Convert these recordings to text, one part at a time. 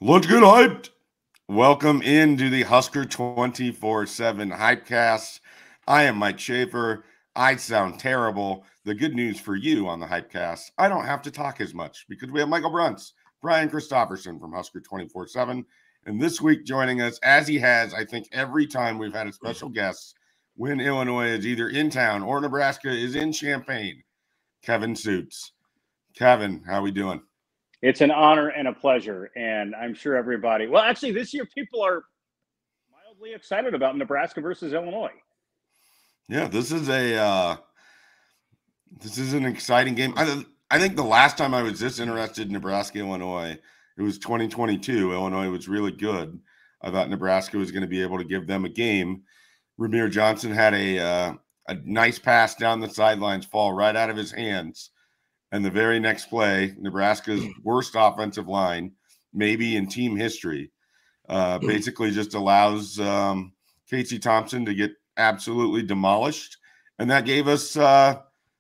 Let's get hyped. Welcome into the Husker247 HypeCast. I am Mike Schaefer. I sound terrible. The good news for you on the HypeCast, I don't have to talk as much because we have Michael Bruntz, Brian Christopherson from Husker247. And this week joining us, as he has, I think, every time we've had a special guest when Illinois is either in town or Nebraska is in Champaign, Kevin Sjuts. Kevin, how we doing? It's an honor and a pleasure, and I'm sure everybody – well, actually, this year people are mildly excited about Nebraska versus Illinois. Yeah, this is an exciting game. I think the last time I was this interested in Nebraska, Illinois, it was 2022. Illinois was really good. I thought Nebraska was going to be able to give them a game. Ramir Johnson had a nice pass down the sidelines fall right out of his hands. And the very next play, Nebraska's worst offensive line, maybe in team history, basically just allows Casey Thompson to get absolutely demolished. And that gave us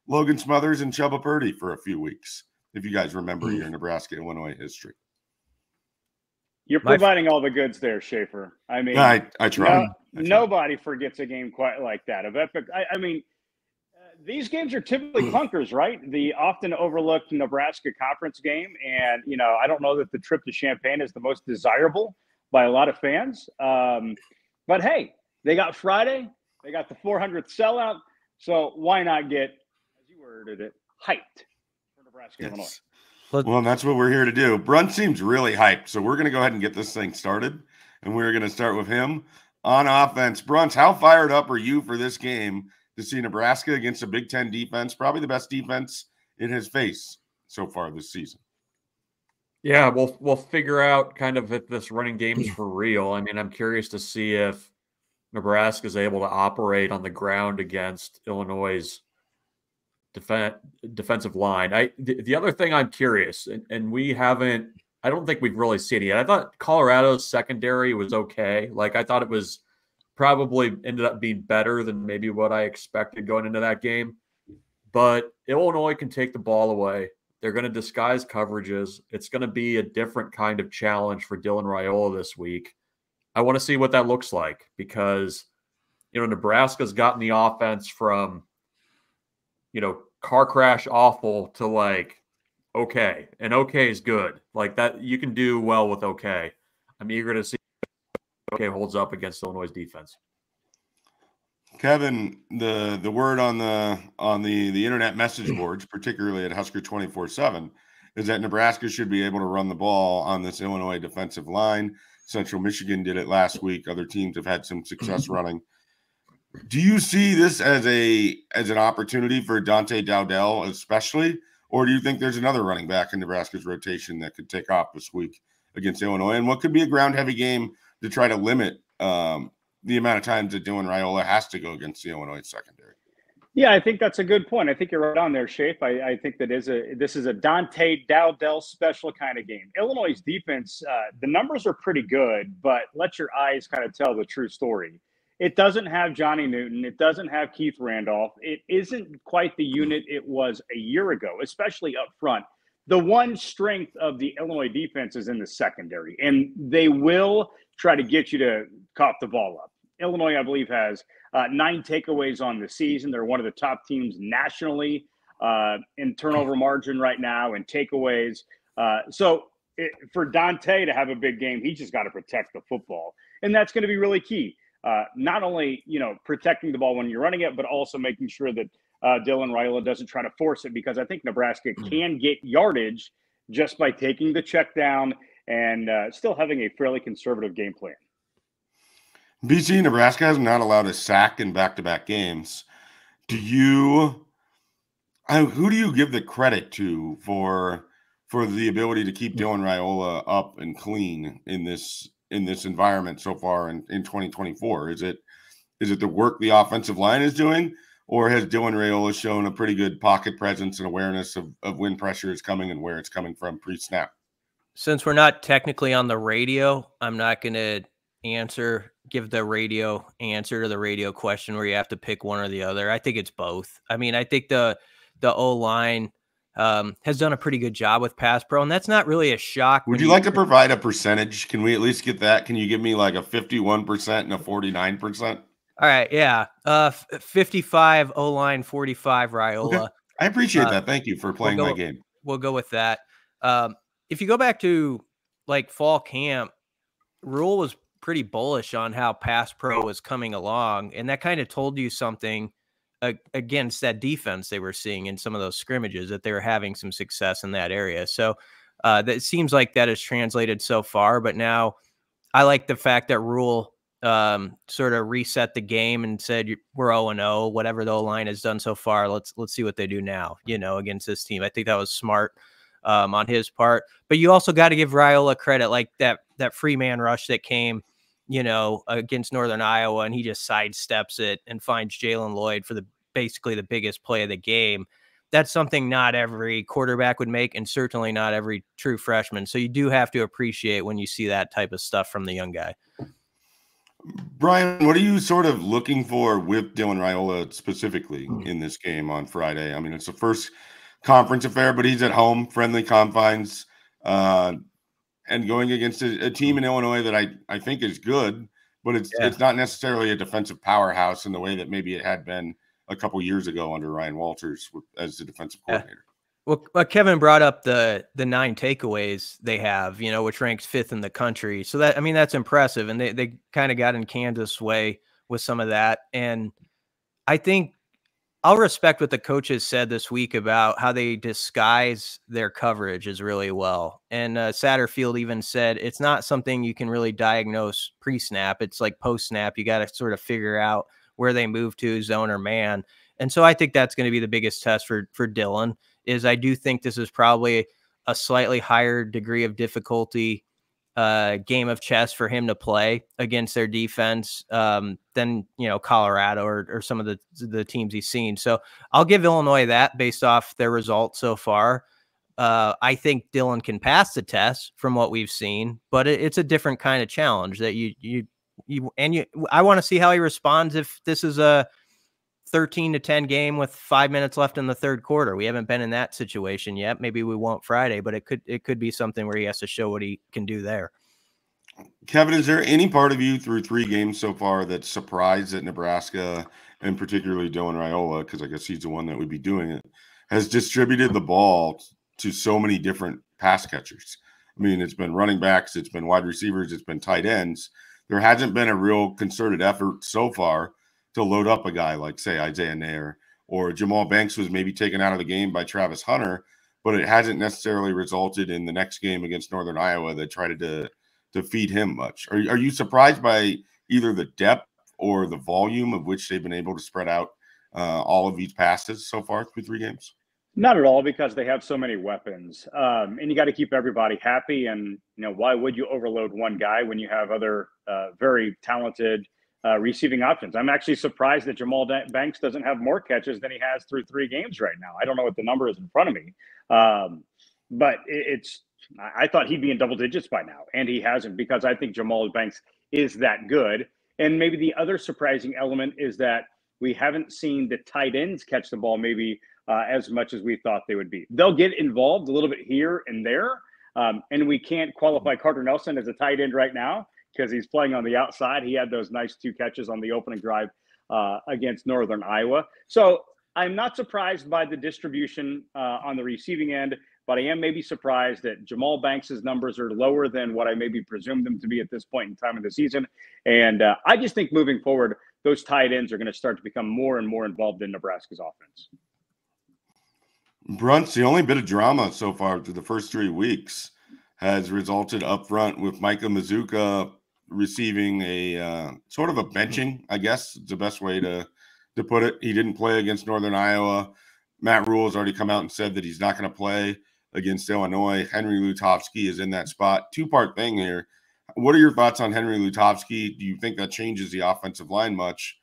Logan Smothers and Chubba Purdy for a few weeks, if you guys remember your Nebraska-Illinois history. You're providing all the goods there, Schaefer. I mean, I try. Nobody forgets a game quite like that. Of epic. I mean, these games are typically clunkers, right? The often overlooked Nebraska conference game. And, you know, I don't know that the trip to Champaign is the most desirable by a lot of fans. But, hey, they got Friday. They got the 400th sellout. So why not get, as you worded it, hyped for Nebraska, Illinois? Well, and that's what we're here to do. Brunt seems really hyped. So we're going to go ahead and get this thing started. And we're going to start with him on offense. Brunt, how fired up are you for this game to see Nebraska against a Big Ten defense, probably the best defense it has faced so far this season? Yeah, we'll figure out kind of if this running game is for real. I mean, I'm curious to see if Nebraska is able to operate on the ground against Illinois' defensive line. The other thing I'm curious, and I don't think we've really seen it yet. I thought Colorado's secondary was okay. Like, I thought it was probably ended up being better than maybe what I expected going into that game. But Illinois can take the ball away. They're going to disguise coverages. It's going to be a different kind of challenge for Dylan Raiola this week. I want to see what that looks like because, you know, Nebraska's gotten the offense from, you know, car crash awful to like, okay. And okay is good. Like that, you can do well with okay. I'm eager to see okay holds up against Illinois' defense. Kevin, the word on the internet message boards, particularly at Husker247, is that Nebraska should be able to run the ball on this Illinois defensive line. Central Michigan did it last week. Other teams have had some success running. Do you see this as an opportunity for Dante Dowdell especially, or do you think there's another running back in Nebraska's rotation that could take off this week against Illinois? And what could be a ground-heavy game to try to limit the amount of times that Dylan Raiola has to go against the Illinois secondary? Yeah, I think that's a good point. I think you're right on there, Shape. I think that this is a Dante Dowdell special kind of game. Illinois' defense, the numbers are pretty good, but let your eyes kind of tell the true story. It doesn't have Johnny Newton. It doesn't have Keith Randolph. It isn't quite the unit it was a year ago, especially up front. The one strength of the Illinois defense is in the secondary, and they will try to get you to cough the ball up. Illinois, I believe, has 9 takeaways on the season. They're one of the top teams nationally in turnover margin right now and takeaways. For Dante to have a big game, he just got to protect the football. And that's going to be really key. Not only, you know, protecting the ball when you're running it, but also making sure that Dylan Raiola doesn't try to force it, because I think Nebraska can get yardage just by taking the check down and still having a fairly conservative game plan. BC, Nebraska has not allowed a sack in back-to-back games. Who do you give the credit to for the ability to keep Dylan Raiola up and clean in this environment so far in 2024? Is it the work the offensive line is doing, or has Dylan Raiola shown a pretty good pocket presence and awareness of when pressure is coming and where it's coming from pre-snap? Since we're not technically on the radio, I'm not going to give the radio answer to the radio question where you have to pick one or the other. I think it's both. I mean, I think the O-line has done a pretty good job with pass pro, and that's not really a shock. Would you like to provide a percentage? Can we at least get that? Can you give me like a 51% and a 49%? All right, yeah. 55 O-line, 45 Raiola. Okay. I appreciate that. Thank you for playing my game. We'll go with that. If you go back to like fall camp, Rule was pretty bullish on how pass pro was coming along, and that kind of told you something against that defense they were seeing in some of those scrimmages, that they were having some success in that area. So that seems like that has translated so far, but now I like the fact that Rule sort of reset the game and said, we're 0-0, whatever the O-line has done so far. Let's see what they do now, against this team. I think that was smart on his part, but you also got to give Raiola credit, like that free man rush that came, against Northern Iowa, and he just sidesteps it and finds Jalen Lloyd for basically the biggest play of the game. That's something not every quarterback would make, and certainly not every true freshman. So you do have to appreciate when you see that type of stuff from the young guy. Brian, what are you sort of looking for with Dylan Raiola specifically in this game on Friday? I mean, it's the first conference affair, but he's at home, friendly confines, and going against a team in Illinois that I think is good, but it's not necessarily a defensive powerhouse in the way that maybe it had been a couple years ago under Ryan Walters as the defensive coordinator. Well, Kevin brought up the 9 takeaways they have, which ranks 5th in the country. So that's impressive. And they kind of got in Kansas' way with some of that. And I think I'll respect what the coaches said this week about how they disguise their coverages really well. And Satterfield even said it's not something you can really diagnose pre-snap. It's like post-snap. You got to sort of figure out where they move to, zone or man. And so I think that's going to be the biggest test for Dylan. I do think this is probably a slightly higher degree of difficulty game of chess for him to play against their defense than Colorado or some of the teams he's seen. So I'll give Illinois that based off their results so far. I think Dylan can pass the test from what we've seen, but it's a different kind of challenge that I want to see how he responds if this is a 13-10 game with 5 minutes left in the third quarter. We haven't been in that situation yet. Maybe we won't Friday, but it could be something where he has to show what he can do there. Kevin, is there any part of you through 3 games so far that's surprised that Nebraska, and particularly Dylan Raiola, because I guess he's the one that would be doing it, has distributed the ball to so many different pass catchers? I mean, it's been running backs, it's been wide receivers, it's been tight ends. There hasn't been a real concerted effort so far to load up a guy like, say, Isaiah Nair, or Jamal Banks was maybe taken out of the game by Travis Hunter, but it hasn't necessarily resulted in the next game against Northern Iowa that tried to feed him much. Are you surprised by either the depth or the volume of which they've been able to spread out all of these passes so far through 3 games? Not at all, because they have so many weapons, and you got to keep everybody happy. And why would you overload one guy when you have other very talented receiving options? I'm actually surprised that Jamal Banks doesn't have more catches than he has through 3 games right now. I don't know what the number is in front of me, but I thought he'd be in double digits by now, and he hasn't, because I think Jamal Banks is that good. And maybe the other surprising element is that we haven't seen the tight ends catch the ball maybe as much as we thought they would be. They'll get involved a little bit here and there, and we can't qualify Carter Nelson as a tight end right now because he's playing on the outside. He had those nice 2 catches on the opening drive against Northern Iowa. So I'm not surprised by the distribution on the receiving end, but I am maybe surprised that Jamal Banks's numbers are lower than what I maybe presumed them to be at this point in time of the season. And I just think moving forward, those tight ends are going to start to become more and more involved in Nebraska's offense. Brunts, the only bit of drama so far through the first 3 weeks has resulted up front with Micah Mazuka receiving a sort of a benching, I guess is the best way to put it. He didn't play against Northern Iowa. Matt Rule has already come out and said that he's not going to play against Illinois. Henry Lutovsky is in that spot. 2-part thing here. What are your thoughts on Henry Lutovsky? Do you think that changes the offensive line much?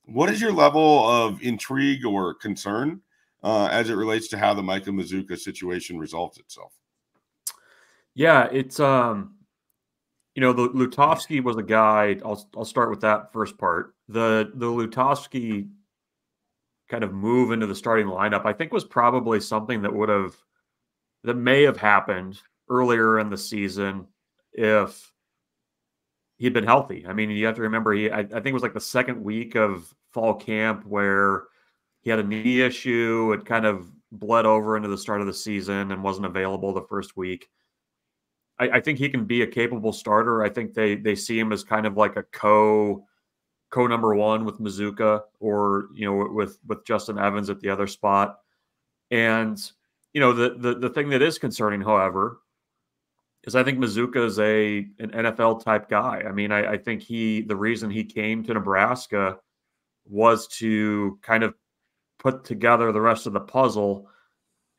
What is your level of intrigue or concern as it relates to how the Micah Mazuka situation resolves itself? Yeah, it's the Lutovsky was a guy. I'll start with that first part. The Lutovsky kind of move into the starting lineup, I think was probably something that may have happened earlier in the season if he'd been healthy. I mean, you have to remember, I think it was like the second week of fall camp where he had a knee issue. It kind of bled over into the start of the season and wasn't available the first week. I think he can be a capable starter. I think they see him as kind of like a co number one with Mazuka, or with Justin Evans at the other spot. And the thing that is concerning, however, is I think Mazuka is an NFL type guy. I mean, I think the reason he came to Nebraska was to kind of put together the rest of the puzzle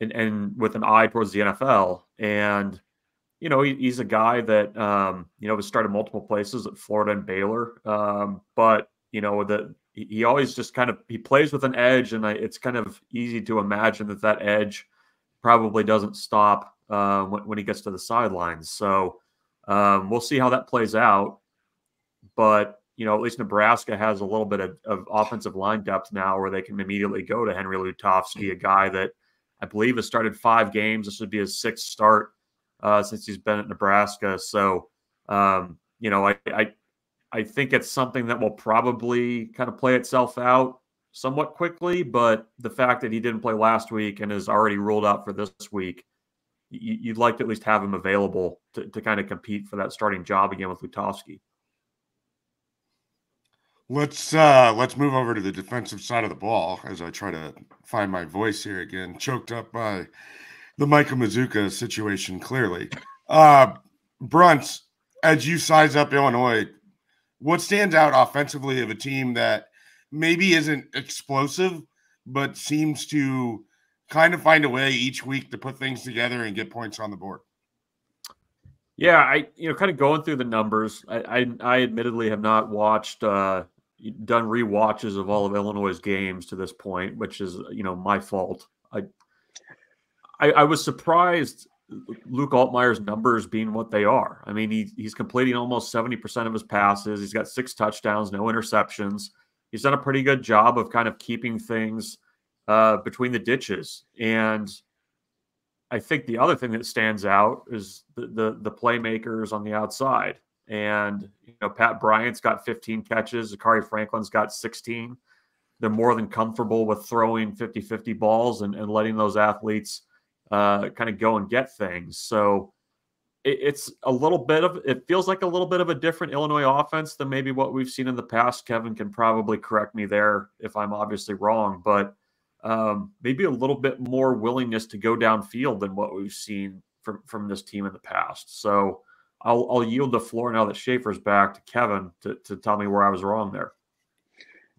and with an eye towards the NFL. And he's a guy that, has started multiple places at Florida and Baylor. But, he always just he plays with an edge, and it's kind of easy to imagine that edge probably doesn't stop when he gets to the sidelines. So we'll see how that plays out. But, at least Nebraska has a little bit of offensive line depth now where they can immediately go to Henry Lutovsky, a guy that I believe has started 5 games. This would be his 6th start since he's been at Nebraska. So, I think it's something that will probably kind of play itself out somewhat quickly, but the fact that he didn't play last week and is already ruled out for this week, you'd like to at least have him available to kind of compete for that starting job again with Lutovsky. Let's move over to the defensive side of the ball as I try to find my voice here again, choked up by the Micah Mazuka situation, clearly. Bruns, as you size up Illinois, what stands out offensively of a team that maybe isn't explosive, but seems to kind of find a way each week to put things together and get points on the board? Yeah, kind of going through the numbers, I admittedly have not done rewatches of all of Illinois' games to this point, which is, my fault. I was surprised Luke Altmaier's numbers being what they are. I mean, he's completing almost 70% of his passes. He's got 6 touchdowns, no interceptions. He's done a pretty good job of kind of keeping things between the ditches. And I think the other thing that stands out is the playmakers on the outside. And, Pat Bryant's got 15 catches. Zachary Franklin's got 16. They're more than comfortable with throwing 50-50 balls and letting those athletes kind of go and get things. So it feels like a little bit of a different Illinois offense than maybe what we've seen in the past. Kevin can probably correct me there if I'm obviously wrong, but maybe a little bit more willingness to go downfield than what we've seen from this team in the past. So I'll yield the floor now that Schaefer's back to Kevin to tell me where I was wrong there.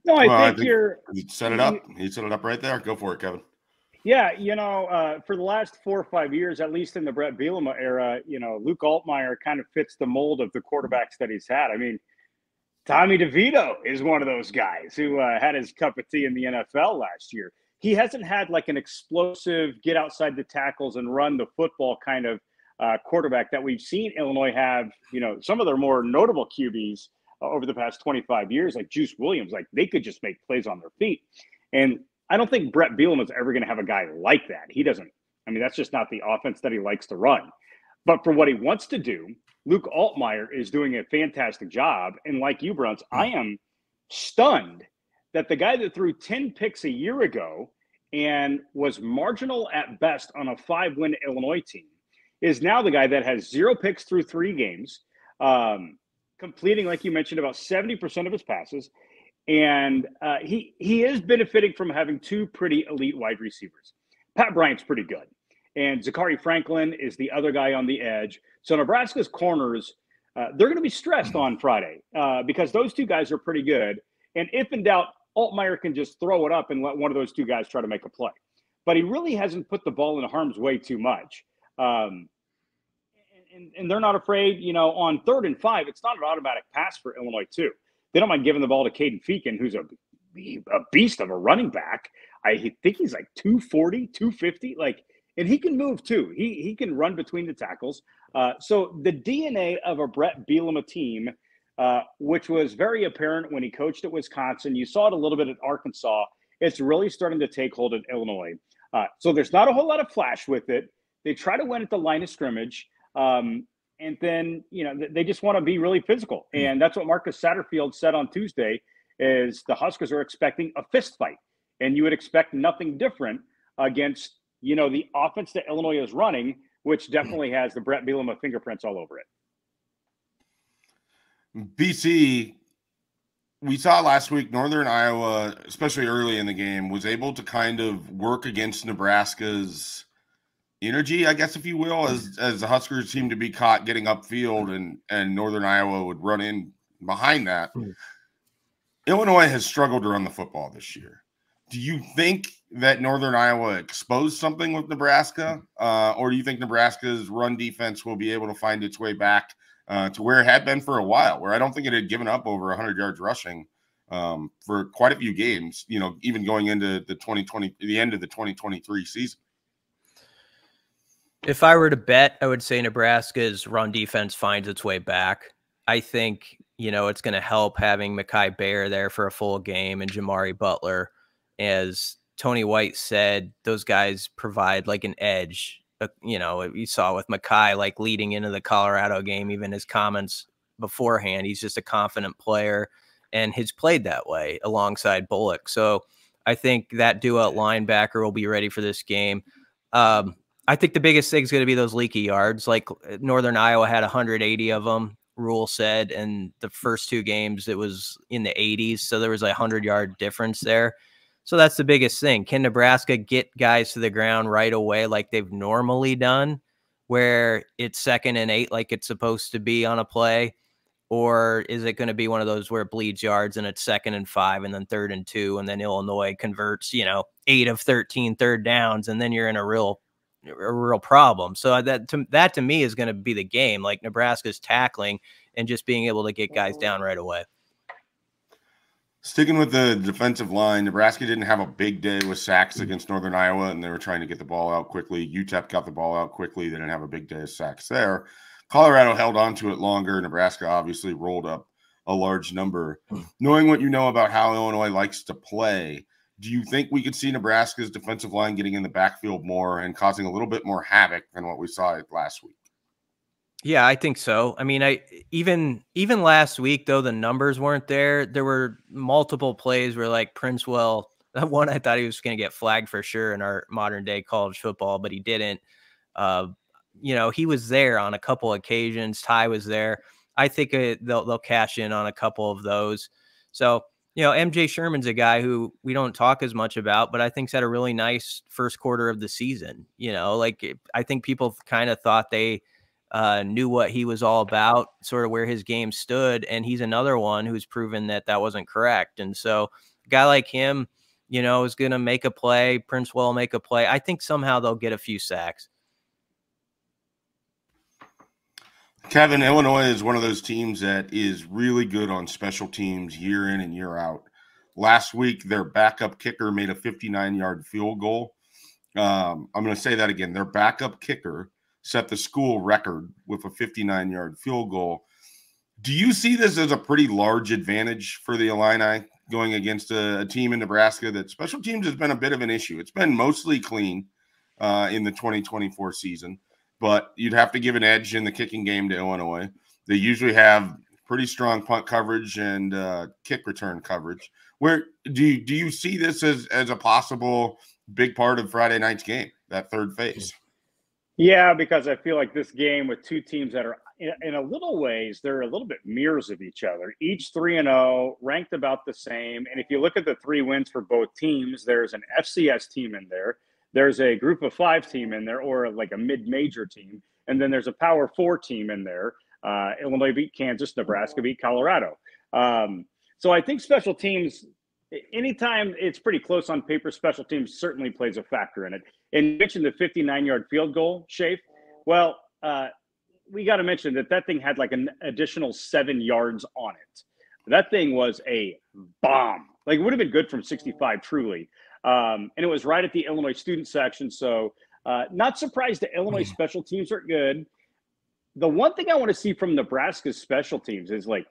No, I think you set it up. You set it up right there. Go for it, Kevin. Yeah, for the last 4 or 5 years, at least in the Brett Bielema era, Luke Altmaier kind of fits the mold of the quarterbacks that he's had. I mean, Tommy DeVito is one of those guys who had his cup of tea in the NFL last year. He hasn't had like an explosive get outside the tackles and run the football kind of quarterback that we've seen Illinois have. Some of their more notable QBs over the past 25 years, like Juice Williams, like they could just make plays on their feet. And I don't think Brett Bielema is ever going to have a guy like that. He doesn't. I mean, that's just not the offense that he likes to run. But for what he wants to do, Luke Altmaier is doing a fantastic job. And like you, Bruns, I am stunned that the guy that threw 10 picks a year ago and was marginal at best on a 5-win Illinois team is now the guy that has 0 picks through 3 games, completing, like you mentioned, about 70% of his passes. And he is benefiting from having 2 pretty elite wide receivers. Pat Bryant's pretty good. And Zachary Franklin is the other guy on the edge. So Nebraska's corners, they're going to be stressed on Friday because those 2 guys are pretty good. And if in doubt, Altmaier can just throw it up and let one of those 2 guys try to make a play. But he really hasn't put the ball in harm's way too much. And they're not afraid, on 3rd and 5, it's not an automatic pass for Illinois too. They don't mind giving the ball to Caden Feakin, who's a beast of a running back. I think he's like 240, 250, and he can move too. He can run between the tackles. So the DNA of a Brett Bielema team, which was very apparent when he coached at Wisconsin. You saw it a little bit at Arkansas. It's really starting to take hold at Illinois. So there's not a whole lot of flash with it. They try to win at the line of scrimmage. And then, they just want to be really physical. And that's what Marcus Satterfield said on Tuesday is the Huskers are expecting a fist fight. And you would expect nothing different against, the offense that Illinois is running, which definitely has the Brett Bielema fingerprints all over it. BC, we saw last week, Northern Iowa, especially early in the game, was able to kind of work against Nebraska's energy, I guess, if you will, as the Huskers seemed to be caught getting upfield and Northern Iowa would run in behind that. Illinois has struggled to run the football this year. Do you think that Northern Iowa exposed something with Nebraska, or do you think Nebraska's run defense will be able to find its way back to where it had been for a while, where I don't think it had given up over 100 yards rushing for quite a few games, even going into the end of the 2023 season? If I were to bet, I would say Nebraska's run defense finds its way back. I think, it's going to help having Mekhi Bear there for a full game and Jamari Butler. As Tony White said, those guys provide like an edge. You saw with Mekhi, like leading into the Colorado game, even his comments beforehand, he's just a confident player and has played that way alongside Bullock. So I think that duo at linebacker will be ready for this game. I think the biggest thing is going to be those leaky yards. Like Northern Iowa had 180 of them, Rule said, and the first two games it was in the 80s. So there was a 100-yard difference there. So that's the biggest thing. Can Nebraska get guys to the ground right away like they've normally done, where it's 2nd and 8 like it's supposed to be on a play? Or is it going to be one of those where it bleeds yards and it's 2nd and 5 and then 3rd and 2 and then Illinois converts, 8 of 13 third downs and then you're in a real problem. So that to me is going to be the game, like Nebraska's tackling and just being able to get guys down right away. Sticking with the defensive line, Nebraska didn't have a big day with sacks against Northern Iowa, and they were trying to get the ball out quickly. UTEP got the ball out quickly. They didn't have a big day of sacks there. Colorado held on to it longer. Nebraska obviously rolled up a large number. Knowing what you know about how Illinois likes to play, do you think we could see Nebraska's defensive line getting in the backfield more and causing a little bit more havoc than what we saw last week? Yeah, I think so. I mean, even last week, though the numbers weren't there, there were multiple plays where like Princewell, that one I thought he was going to get flagged for sure in our modern day college football, but he didn't. He was there on a couple occasions. Ty was there. I think they'll cash in on a couple of those. So, MJ Sherman's a guy who we don't talk as much about, but I think's had a really nice first quarter of the season. I think people kind of thought they knew what he was all about, sort of where his game stood. And he's another one who's proven that wasn't correct. And so a guy like him, is going to make a play. Princewell will make a play. I think somehow they'll get a few sacks. Kevin, Illinois is one of those teams that is really good on special teams year in and year out. Last week, their backup kicker made a 59-yard field goal. I'm going to say that again. Their backup kicker set the school record with a 59-yard field goal. Do you see this as a pretty large advantage for the Illini going against a team in Nebraska that special teams has been a bit of an issue? It's been mostly clean in the 2024 season, but you'd have to give an edge in the kicking game to Illinois. They usually have pretty strong punt coverage and kick return coverage. Where do you see this as a possible big part of Friday night's game, that third phase? Yeah, because I feel like this game with two teams that are in a little ways, they're a little bit mirrors of each other. Each 3-0, ranked about the same. And if you look at the 3 wins for both teams, there's an FCS team in there. There's a group of 5 team in there, or like a mid-major team. And then there's a Power 4 team in there. Illinois beat Kansas, Nebraska beat Colorado. So I think special teams, anytime it's pretty close on paper, special teams certainly plays a factor in it. And you mentioned the 59-yard field goal, Shafe. Well, we got to mention that thing had like an additional 7 yards on it. That thing was a bomb. Like, it would have been good from 65, truly. And it was right at the Illinois student section. So not surprised that Illinois special teams are good. The one thing I want to see from Nebraska's special teams is, like,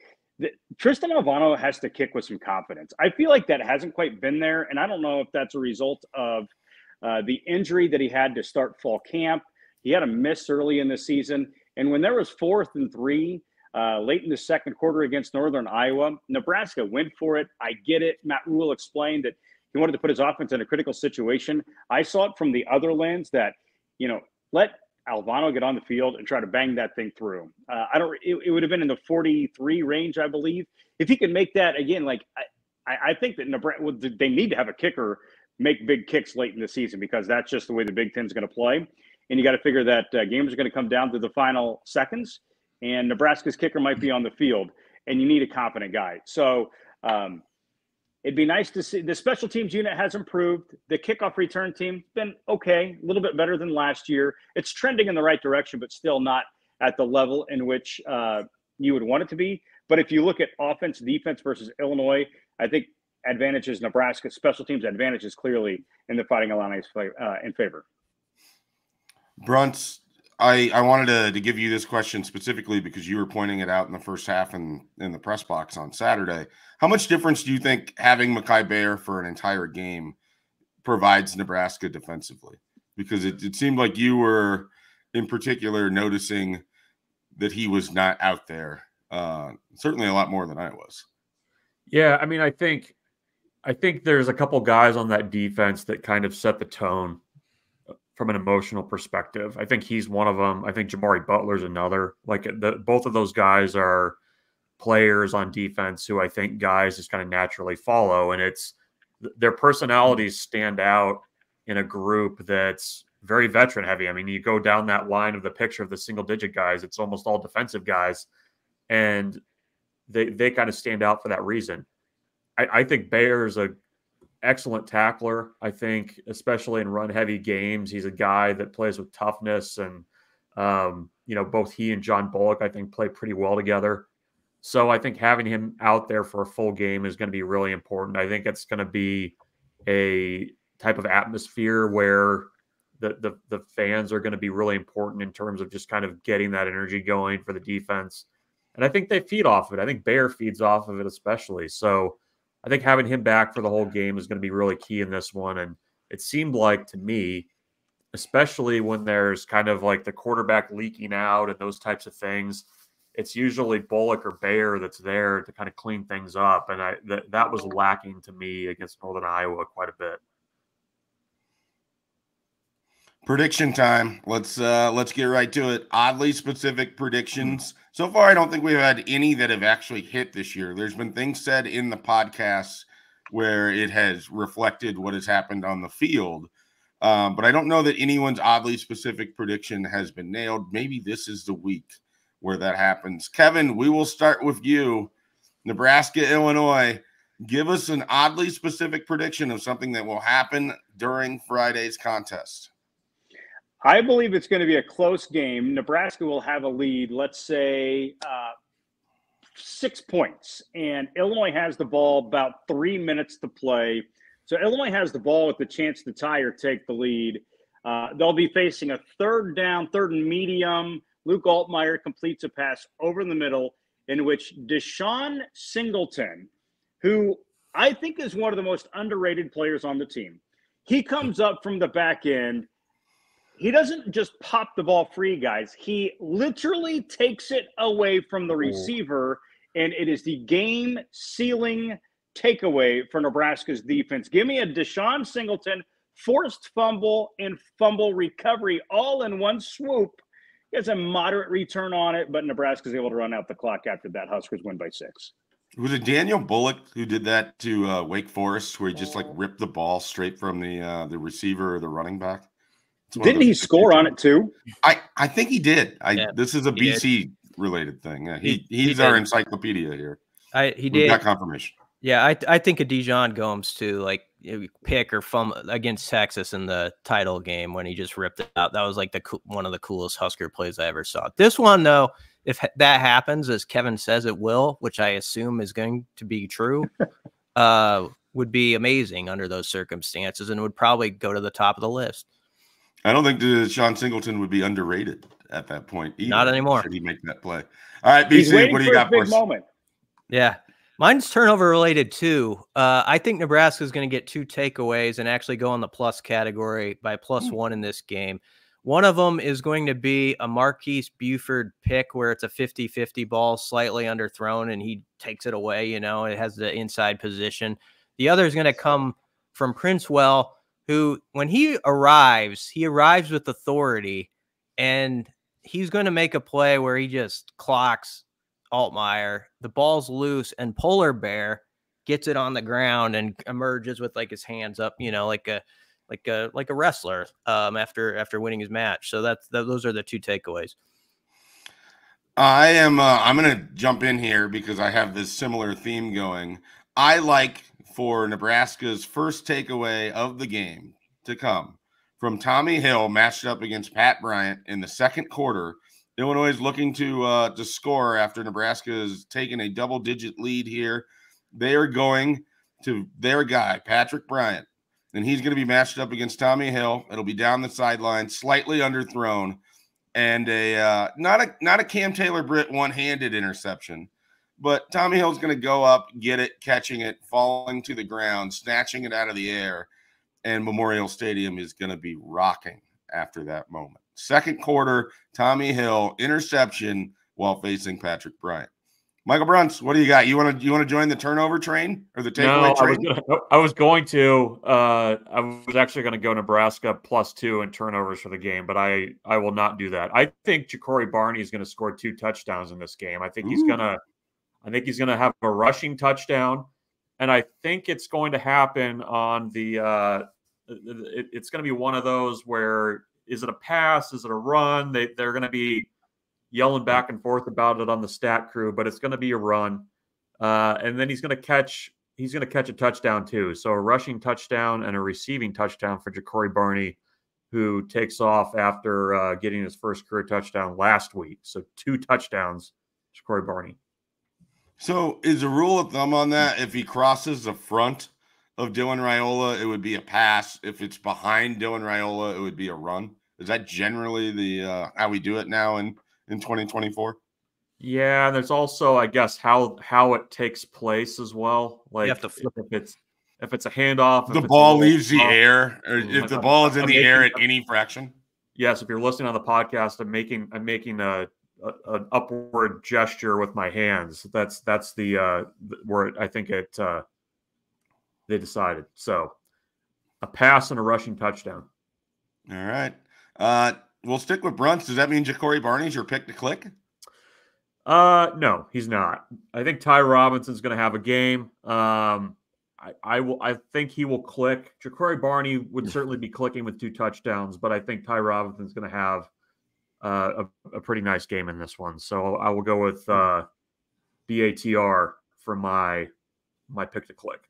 Tristan Alvano has to kick with some confidence. I feel like that hasn't quite been there, and I don't know if that's a result of the injury that he had to start fall camp. He had a miss early in the season, and when there was 4th and 3 late in the second quarter against Northern Iowa, Nebraska went for it. I get it. Matt Rule explained that he wanted to put his offense in a critical situation. I saw it from the other lens that, let Alvano get on the field and try to bang that thing through. It would have been in the 43 range, I believe. If he can make that again, I think that Nebraska, they need to have a kicker make big kicks late in the season, because that's just the way the Big Ten's going to play. And you got to figure that games are going to come down to the final seconds, and Nebraska's kicker might be on the field, and you need a confident guy. So it'd be nice to see. The special teams unit has improved. The kickoff return team's been okay, a little bit better than last year. It's trending in the right direction, but still not at the level in which you would want it to be. But if you look at offense, defense versus Illinois, I think advantages Nebraska. Special teams advantages clearly in the Fighting Illini's in favor. Brunt, I wanted to give you this question specifically because you were pointing it out in the first half in the press box on Saturday. How much difference do you think having Mekhi Bear for an entire game provides Nebraska defensively? Because it seemed like you were in particular noticing that he was not out there, certainly a lot more than I was. Yeah, I mean, I think there's a couple guys on that defense that kind of set the tone from an emotional perspective. I think he's one of them. I think Jamari Butler's another. Both of those guys are players on defense who I think guys just kind of naturally follow, and it's their personalities stand out in a group that's very veteran heavy. I mean, you go down that line of the picture of the single digit guys, it's almost all defensive guys, and they kind of stand out for that reason. I think Bayer's a excellent tackler. I think, especially in run-heavy games, he's a guy that plays with toughness, and both he and John Bullock, I think, play pretty well together. So I think having him out there for a full game is going to be really important. I think it's going to be a type of atmosphere where the fans are going to be really important in terms of just kind of getting that energy going for the defense. And I think they feed off of it. I think Bayer feeds off of it especially. So I think having him back for the whole game is going to be really key in this one. And it seemed like to me, especially when there's kind of like the quarterback leaking out and those types of things, it's usually Bullock or Bayer that's there to kind of clean things up. And that was lacking to me against Northern Iowa quite a bit. Prediction time. Let's get right to it. Oddly specific predictions. So far, I don't think we've had any that have actually hit this year. There's been things said in the podcast where it has reflected what has happened on the field. But I don't know that anyone's oddly specific prediction has been nailed. Maybe this is the week where that happens. Kevin, we will start with you. Nebraska, Illinois. Give us an oddly specific prediction of something that will happen during Friday's contest. I believe it's going to be a close game. Nebraska will have a lead, let's say 6 points, and Illinois has the ball about 3 minutes to play. So Illinois has the ball with the chance to tie or take the lead. They'll be facing a third down, third and medium. Luke Altmaier completes a pass over the middle in which Deshaun Singleton, who I think is one of the most underrated players on the team, he comes up from the back end. He doesn't just pop the ball free, guys. He literally takes it away from the receiver, and it is the game-sealing takeaway for Nebraska's defense. Give me a Deshaun Singleton forced fumble and fumble recovery all in one swoop. He has a moderate return on it, but Nebraska's able to run out the clock after that. Huskers win by 6. Was it Daniel Bullock who did that to Wake Forest, where he just ripped the ball straight from the receiver or the running back? Didn't he score on it too? I think he did. This is a BC related thing. Yeah, he's our encyclopedia here. He did. We got confirmation. Yeah, I think of Dijon Gomes too, pick or fumble against Texas in the title game when he just ripped it out. That was one of the coolest Husker plays I ever saw. This one though, if that happens, as Kevin says it will, which I assume is going to be true, would be amazing under those circumstances and would probably go to the top of the list. I don't think Deshaun Singleton would be underrated at that point either. Not anymore. Should he make that play? All right, BC, what do you got for us? Moment. Yeah. Mine's turnover related too. I think Nebraska is going to get 2 takeaways and actually go in the plus category by +1 in this game. One of them is going to be a Marquise Buford pick where it's a 50-50 ball, slightly underthrown, and he takes it away. You know, it has the inside position. The other is going to come from Princewell, who, when he arrives with authority, and he's going to make a play where he just clocks Altmaier. The ball's loose, and Polar Bear gets it on the ground and emerges with like his hands up, you know, like a wrestler after winning his match. So those are the 2 takeaways. I'm going to jump in here because I have this similar theme going. I like for Nebraska's first takeaway of the game to come from Tommy Hill matched up against Pat Bryant in the second quarter. Illinois is looking to score after Nebraska has taken a double-digit lead here. They are going to their guy, Patrick Bryant, and he's going to be matched up against Tommy Hill. It'll be down the sideline, slightly underthrown, and not a Cam Taylor-Britt one-handed interception, but Tommy Hill's going to go up, get it, catching it, falling to the ground, snatching it out of the air, and Memorial Stadium is going to be rocking after that moment. Second quarter, Tommy Hill interception while facing Patrick Bryant. Michael Bruns, what do you got? You want to join the turnover train or the takeaway train? I was going to. I was actually going to go Nebraska +2 in turnovers for the game, but I will not do that. I think Ja'Cory Barney is going to score 2 touchdowns in this game. I think he's going to have a rushing touchdown, and I think it's going to happen on the. It's going to be one of those where. Is it a pass? Is it a run? They're going to be yelling back and forth about it on the stat crew, but it's going to be a run. And then he's going to catch a touchdown too. So a rushing touchdown and a receiving touchdown for Ja'Cory Barney, who takes off after getting his first career touchdown last week. So 2 touchdowns, Ja'Cory Barney. So is a rule of thumb on that, if he crosses the front of Dylan Raiola, it would be a pass. If it's behind Dylan Raiola, it would be a run. Is that generally the how we do it now in 2024? Yeah, there's also, I guess, how it takes place as well. Like you have to flip if it's a handoff, the ball leaves the air, or if the ball is in the air at any fraction. Yes, if you're listening on the podcast, I'm making an upward gesture with my hands. That's the where I think it. They decided. So a pass and a rushing touchdown. All right. We'll stick with Bruns. Does that mean Ja'Cory Barney's your pick to click? No, he's not. I think Ty Robinson's going to have a game. I think he will click. Ja'Cory Barney would certainly be clicking with 2 touchdowns, but I think Ty Robinson's going to have a pretty nice game in this one. So I will go with BATR for my pick to click.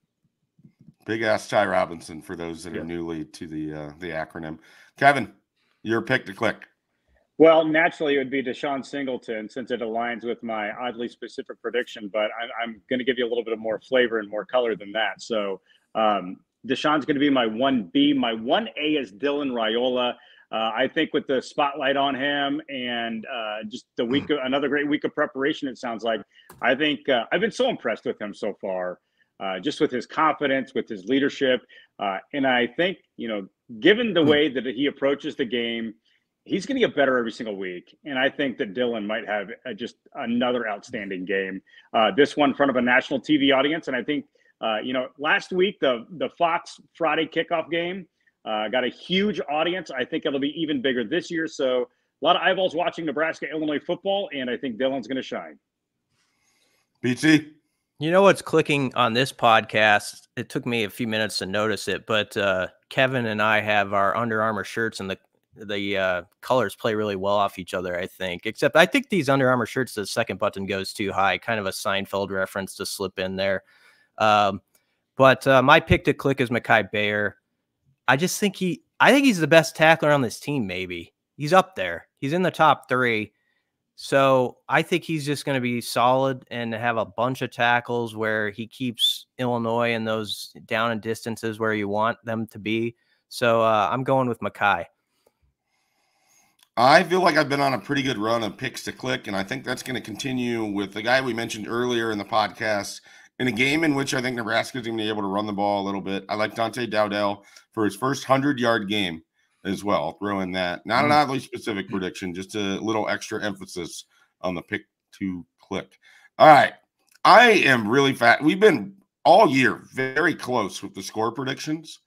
Big ass Ty Robinson for those that are newly to the acronym. Kevin, your pick to click. Well, naturally, it would be Deshaun Singleton since it aligns with my oddly specific prediction, but I'm going to give you a little bit of more flavor and more color than that. So Deshaun's going to be my 1B. My 1A is Dylan Raiola. I think with the spotlight on him and just the week, another great week of preparation, it sounds like. I think I've been so impressed with him so far. Just with his confidence, with his leadership. And I think, given the way that he approaches the game, he's going to get better every single week. And I think that Dylan might have just another outstanding game. This one in front of a national TV audience. And I think, last week, the Fox Friday kickoff game got a huge audience. I think it'll be even bigger this year. So a lot of eyeballs watching Nebraska, Illinois football. And I think Dylan's going to shine. BT? You know what's clicking on this podcast? It took me a few minutes to notice it, but Kevin and I have our Under Armour shirts, and the colors play really well off each other, I think. Except I think these Under Armour shirts, the second button goes too high, kind of a Seinfeld reference to slip in there. But my pick to click is Mekhi Bayer. I think he's the best tackler on this team, maybe. He's up there. He's in the top 3. So I think he's just going to be solid and have a bunch of tackles where he keeps Illinois in those down and distances where you want them to be. So I'm going with Mekhi. I feel like I've been on a pretty good run of picks to click, and I think that's going to continue with the guy we mentioned earlier in the podcast. In a game in which I think Nebraska is going to be able to run the ball a little bit, I like Dante Dowdell for his first 100-yard game as well. I'll throw in that. Not an oddly specific prediction, just a little extra emphasis on the pick to click. All right. I am really fat. We've been all year very close with the score predictions.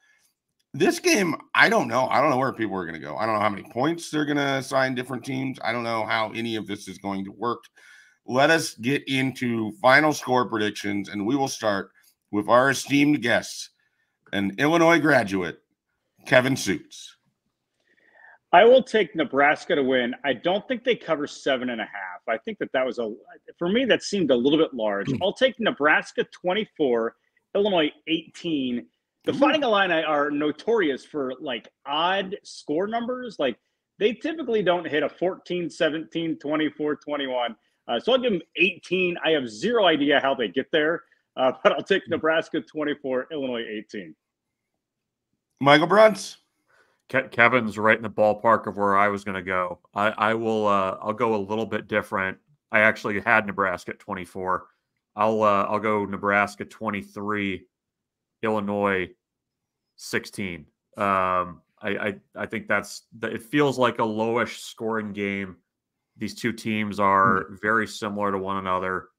This game, I don't know. I don't know where people are going to go. I don't know how many points they're going to assign different teams. I don't know how any of this is going to work. Let us get into final score predictions, and we will start with our esteemed guest, an Illinois graduate, Kevin Sjuts. I will take Nebraska to win. I don't think they cover 7.5. I think that was for me, that seemed a little bit large. I'll take Nebraska 24, Illinois 18. The Fighting Illini are notorious for like odd score numbers. Like they typically don't hit a 14, 17, 24, 21. So I'll give them 18. I have zero idea how they get there, but I'll take Nebraska 24, Illinois 18. Michael Bruns. Kevin's right in the ballpark of where I was going to go. I'll go a little bit different. I actually had Nebraska at 24. I'll go Nebraska 23, Illinois 16. I think it feels like a lowish scoring game. These two teams are very similar to one another,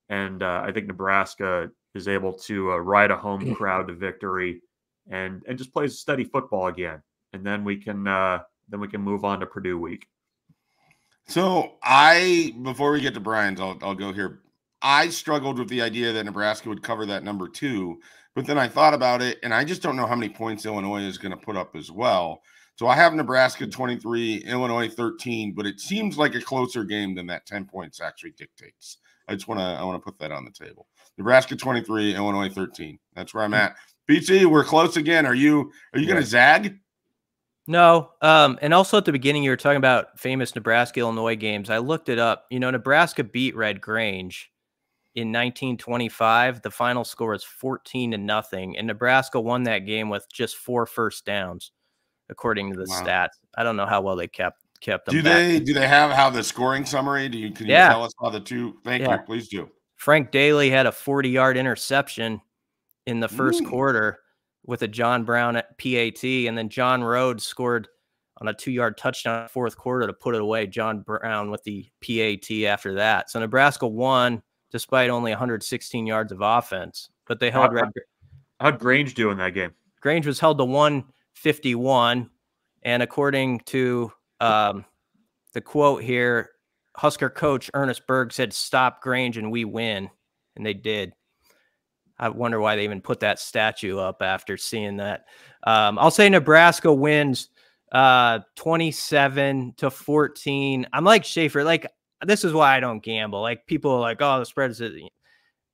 and I think Nebraska is able to ride a home crowd to victory and just plays steady football again. And then we can move on to Purdue week. So before we get to Brian's, I'll go here. I struggled with the idea that Nebraska would cover that number 2, but then I thought about it, and I just don't know how many points Illinois is going to put up as well. So I have Nebraska 23, Illinois 13, but it seems like a closer game than that 10 points actually dictates. I want to put that on the table. Nebraska 23, Illinois 13. That's where I'm at. BT, we're close again. Are you going to zag? No. And also at the beginning, you were talking about famous Nebraska-Illinois games. I looked it up. Nebraska beat Red Grange in 1925. The final score is 14-0, and Nebraska won that game with just 4 first downs, according to the stats. I don't know how well they kept them. Do they have how the scoring summary? Can you tell us how the two? Thank you. Please do. Frank Daly had a 40-yard interception in the first quarter with a John Brown at PAT, and then John Rhodes scored on a 2-yard touchdown in the fourth quarter to put it away. John Brown with the PAT after that. So Nebraska won despite only 116 yards of offense. But they held how'd Grange do in that game? Grange was held to 151, and according to the quote here, Husker coach Ernest Berg said, "Stop Grange and we win," and they did. I wonder why they even put that statue up after seeing that. I'll say Nebraska wins 27-14. I'm like Schaefer. Like, this is why I don't gamble. Like, people are like, oh, the spread is...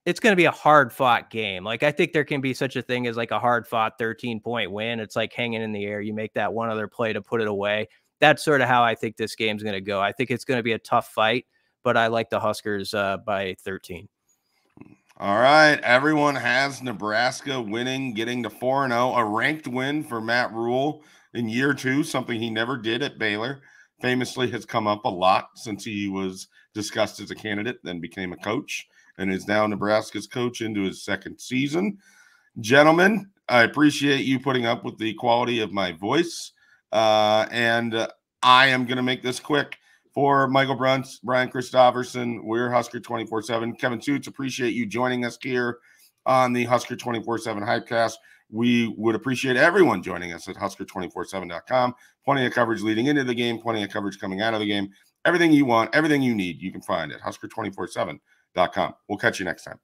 It's going to be a hard-fought game. Like, I think there can be such a thing as like a hard-fought 13-point win. It's like hanging in the air. You make that one other play to put it away. That's sort of how I think this game's going to go. I think it's going to be a tough fight, but I like the Huskers by 13. All right. Everyone has Nebraska winning, getting to 4-0, a ranked win for Matt Rule in year 2, something he never did at Baylor. Famously has come up a lot since he was discussed as a candidate, then became a coach, and is now Nebraska's coach into his 2nd season. Gentlemen, I appreciate you putting up with the quality of my voice, and I am going to make this quick. For Michael Bruns, Brian Christopherson, we're Husker247. Kevin Sjuts, appreciate you joining us here on the Husker247 HypeCast. We would appreciate everyone joining us at Husker247.com. Plenty of coverage leading into the game, plenty of coverage coming out of the game. Everything you want, everything you need, you can find at Husker247.com. We'll catch you next time.